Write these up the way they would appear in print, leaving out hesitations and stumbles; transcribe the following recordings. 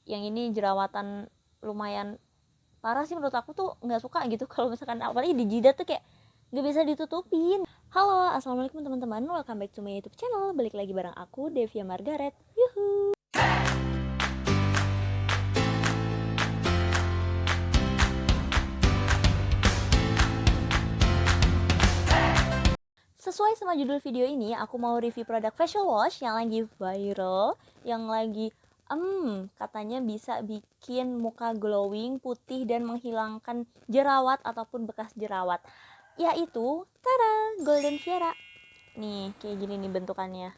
yang ini jerawatan lumayan parah sih menurut aku tuh, nggak suka gitu kalau misalkan apalagi di jidat tuh kayak nggak bisa ditutupin. Halo, assalamualaikum teman-teman, welcome back to my YouTube channel. Balik lagi bareng aku, Devia Margaret. Yuhu. Sesuai sama judul video ini, aku mau review produk facial wash yang lagi viral, yang lagi katanya bisa bikin muka glowing, putih, dan menghilangkan jerawat ataupun bekas jerawat. Yaitu, tada, Golden Viera. Nih, kayak gini nih bentukannya.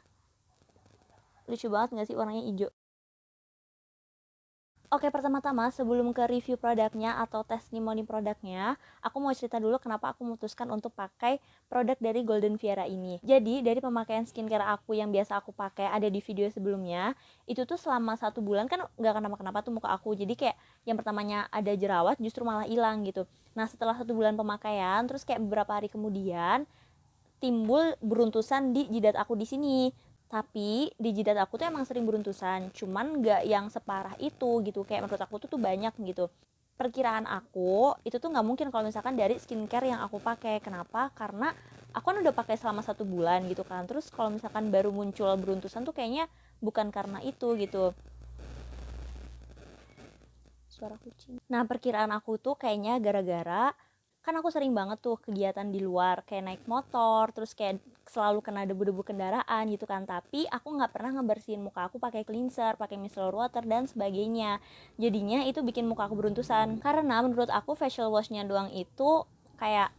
Lucu banget gak sih warnanya hijau? Oke, pertama-tama sebelum ke review produknya atau testimoni produknya, aku mau cerita dulu kenapa aku memutuskan untuk pakai produk dari Golden Viera ini. Jadi, dari pemakaian skincare aku yang biasa aku pakai ada di video sebelumnya, itu tuh selama 1 bulan kan nggak kenapa-kenapa tuh muka aku. Jadi kayak yang pertamanya ada jerawat justru malah hilang gitu. Nah, setelah 1 bulan pemakaian, terus kayak beberapa hari kemudian, timbul beruntusan di jidat aku di sini. Tapi di jidat aku tuh emang sering beruntusan, cuman nggak yang separah itu gitu. Kayak menurut aku tuh banyak gitu. Perkiraan aku itu tuh nggak mungkin kalau misalkan dari skincare yang aku pakai. Kenapa? Karena aku kan udah pakai selama 1 bulan gitu kan. Terus kalau misalkan baru muncul beruntusan tuh kayaknya bukan karena itu gitu. Suara kucing. Nah, perkiraan aku tuh kayaknya gara-gara kan aku sering banget tuh kegiatan di luar kayak naik motor, terus kayak selalu kena debu-debu kendaraan gitu kan. Tapi aku nggak pernah ngebersihin muka aku pakai cleanser, pakai micellar water dan sebagainya. Jadinya itu bikin muka aku beruntusan. Karena menurut aku facial washnya doang itu kayak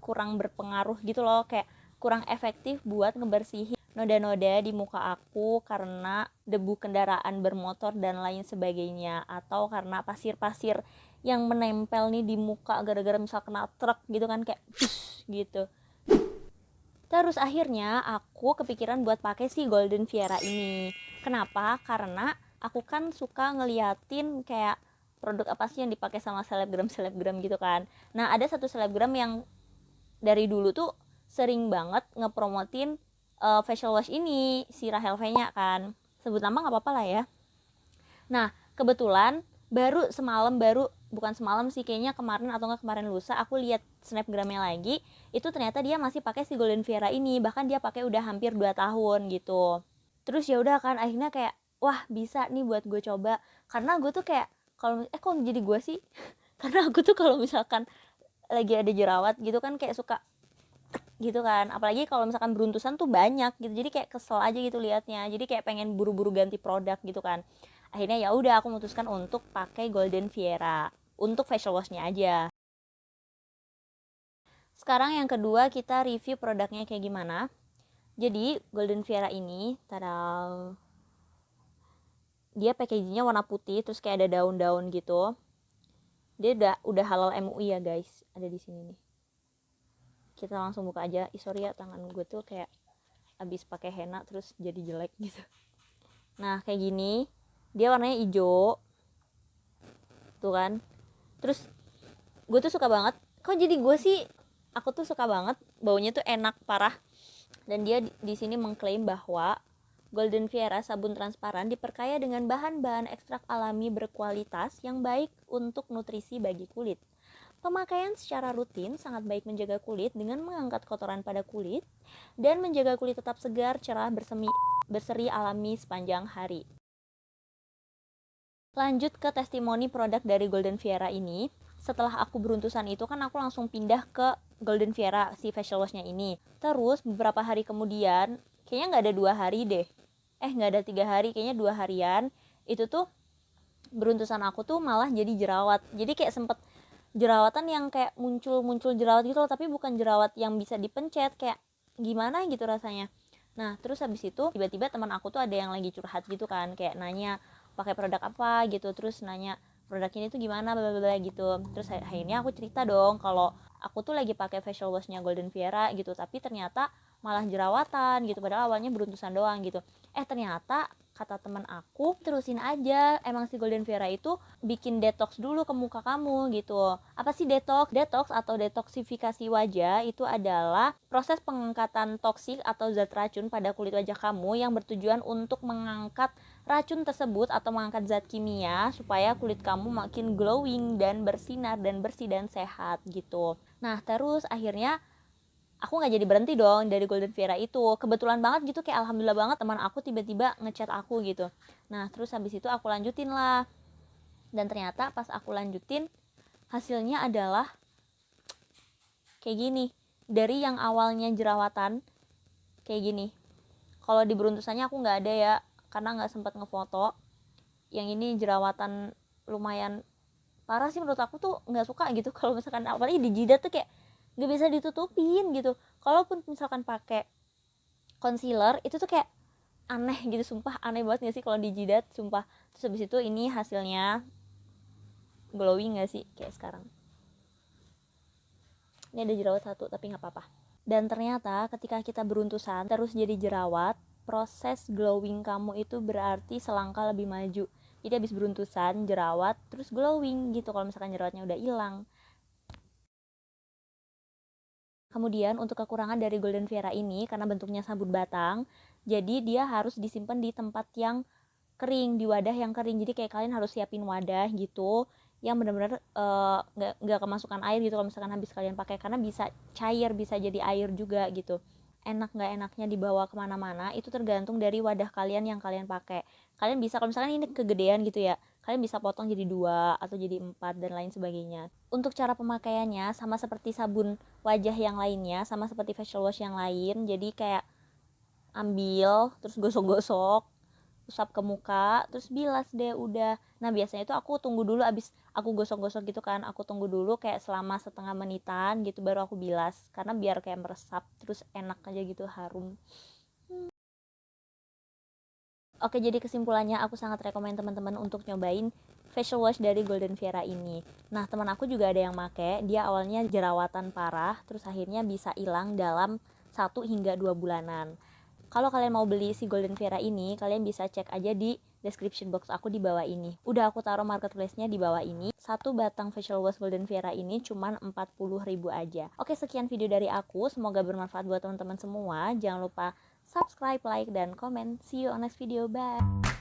kurang berpengaruh gitu loh, kayak kurang efektif buat ngebersihin noda-noda di muka aku karena debu kendaraan bermotor dan lain sebagainya, atau karena pasir-pasir yang menempel nih di muka gara-gara misal kena truk gitu kan, kayak gitu. Terus akhirnya aku kepikiran buat pakai si Golden Viera ini. Kenapa? Karena aku kan suka ngeliatin kayak produk apa sih yang dipakai sama selebgram-selebgram gitu kan. Nah, ada satu selebgram yang dari dulu tuh sering banget ngepromotin facial wash ini, si Rahel V-nya kan. Sebut nama nggak apa-apa lah ya. Nah, kebetulan bukan semalam sih, kayaknya kemarin atau nggak kemarin lusa, aku lihat snapgramnya lagi, itu ternyata dia masih pakai si Golden Viera ini, bahkan dia pakai udah hampir 2 tahun gitu. Terus ya udah kan, akhirnya kayak wah bisa nih buat gue coba, karena gue tuh kayak kalau kok jadi gue sih karena aku tuh kalau misalkan lagi ada jerawat gitu kan kayak suka gitu kan, apalagi kalau misalkan beruntusan tuh banyak gitu, jadi kayak kesel aja gitu liatnya, jadi kayak pengen buru-buru ganti produk gitu kan. Akhirnya ya udah aku memutuskan untuk pakai Golden Viera untuk facial washnya aja. Sekarang yang kedua kita review produknya kayak gimana. Jadi Golden Viera ini, tada, dia packagingnya warna putih, terus kayak ada daun-daun gitu. Dia udah halal MUI ya guys, ada di sini nih. Kita langsung buka aja. Sorry ya, tangan gue tuh kayak abis pakai henna terus jadi jelek gitu. Nah, kayak gini. Dia warnanya hijau. Tuh kan. Terus gue tuh suka banget. Kok jadi gue sih, aku tuh suka banget, baunya tuh enak parah. Dan dia di sini mengklaim bahwa Golden Viera sabun transparan diperkaya dengan bahan-bahan ekstrak alami berkualitas yang baik untuk nutrisi bagi kulit. Pemakaian secara rutin sangat baik menjaga kulit dengan mengangkat kotoran pada kulit dan menjaga kulit tetap segar, cerah, berseri alami sepanjang hari. Lanjut ke testimoni produk dari Golden Viera ini. Setelah aku beruntusan itu kan aku langsung pindah ke Golden Viera si facial washnya ini. Terus beberapa hari kemudian, kayaknya nggak ada 2 hari deh. Nggak ada 3 hari, kayaknya 2 harian. Itu tuh beruntusan aku tuh malah jadi jerawat. Jadi kayak sempet jerawatan yang kayak muncul jerawat gitu loh, tapi bukan jerawat yang bisa dipencet, kayak gimana gitu rasanya. Nah, terus habis itu tiba-tiba teman aku tuh ada yang lagi curhat gitu kan, kayak nanya pakai produk apa gitu, terus nanya produk ini tuh gimana bla bla bla gitu. Terus akhirnya aku cerita dong kalau aku tuh lagi pakai facial washnya Golden Viera gitu, tapi ternyata malah jerawatan gitu, padahal awalnya beruntusan doang gitu. Ternyata kata teman aku, terusin aja, emang si Golden Viera itu bikin detox dulu ke muka kamu gitu. Apa sih detox? Detox atau detoksifikasi wajah itu adalah proses pengangkatan toksik atau zat racun pada kulit wajah kamu yang bertujuan untuk mengangkat racun tersebut atau mengangkat zat kimia supaya kulit kamu makin glowing dan bersinar dan bersih dan sehat gitu. Nah terus akhirnya aku nggak jadi berhenti dong dari Golden Vera itu. Kebetulan banget gitu, kayak alhamdulillah banget teman aku tiba-tiba ngechat aku gitu. Nah terus habis itu aku lanjutin lah, dan ternyata pas aku lanjutin hasilnya adalah kayak gini. Dari yang awalnya jerawatan kayak gini, kalau di beruntusannya aku nggak ada ya karena nggak sempat ngefoto. Yang ini jerawatan lumayan parah sih menurut aku, tuh nggak suka gitu kalau misalkan apalagi di jidat tuh kayak nggak bisa ditutupin gitu. Kalaupun misalkan pakai concealer itu tuh kayak aneh gitu, sumpah aneh banget gak sih kalau di jidat, sumpah. Terus habis itu ini hasilnya glowing gak sih kayak sekarang. Ini ada jerawat satu tapi nggak apa-apa. Dan ternyata ketika kita beruntusan terus jadi jerawat, proses glowing kamu itu berarti selangkah lebih maju. Jadi habis beruntusan jerawat terus glowing gitu kalau misalkan jerawatnya udah hilang. Kemudian untuk kekurangan dari Golden Vera ini, karena bentuknya sabun batang, jadi dia harus disimpan di tempat yang kering, di wadah yang kering. Jadi kayak kalian harus siapin wadah gitu yang benar-benar nggak kemasukan air gitu kalau misalkan habis kalian pakai, karena bisa cair, bisa jadi air juga gitu. Enak nggak enaknya dibawa kemana-mana itu tergantung dari wadah kalian yang kalian pakai. Kalian bisa, kalau misalkan ini kegedean gitu ya, kalian bisa potong jadi 2 atau jadi 4 dan lain sebagainya. Untuk cara pemakaiannya sama seperti sabun wajah yang lainnya, sama seperti facial wash yang lain. Jadi kayak ambil terus gosok-gosok, usap ke muka, terus bilas deh udah. Nah biasanya itu aku tunggu dulu, abis aku gosok-gosok gitu kan, aku tunggu dulu kayak selama setengah menitan gitu baru aku bilas, karena biar kayak meresap terus enak aja gitu, harum. Oke, jadi kesimpulannya aku sangat rekomen teman-teman untuk nyobain facial wash dari Golden Vera ini. Nah teman aku juga ada yang make, dia awalnya jerawatan parah terus akhirnya bisa hilang dalam 1 hingga 2 bulanan. Kalau kalian mau beli si Golden Vera ini, kalian bisa cek aja di description box aku di bawah ini. Udah aku taruh marketplace-nya di bawah ini. Satu batang facial wash Golden Vera ini cuman 40.000 aja. Oke, sekian video dari aku. Semoga bermanfaat buat teman-teman semua. Jangan lupa subscribe, like, dan komen. See you on next video. Bye.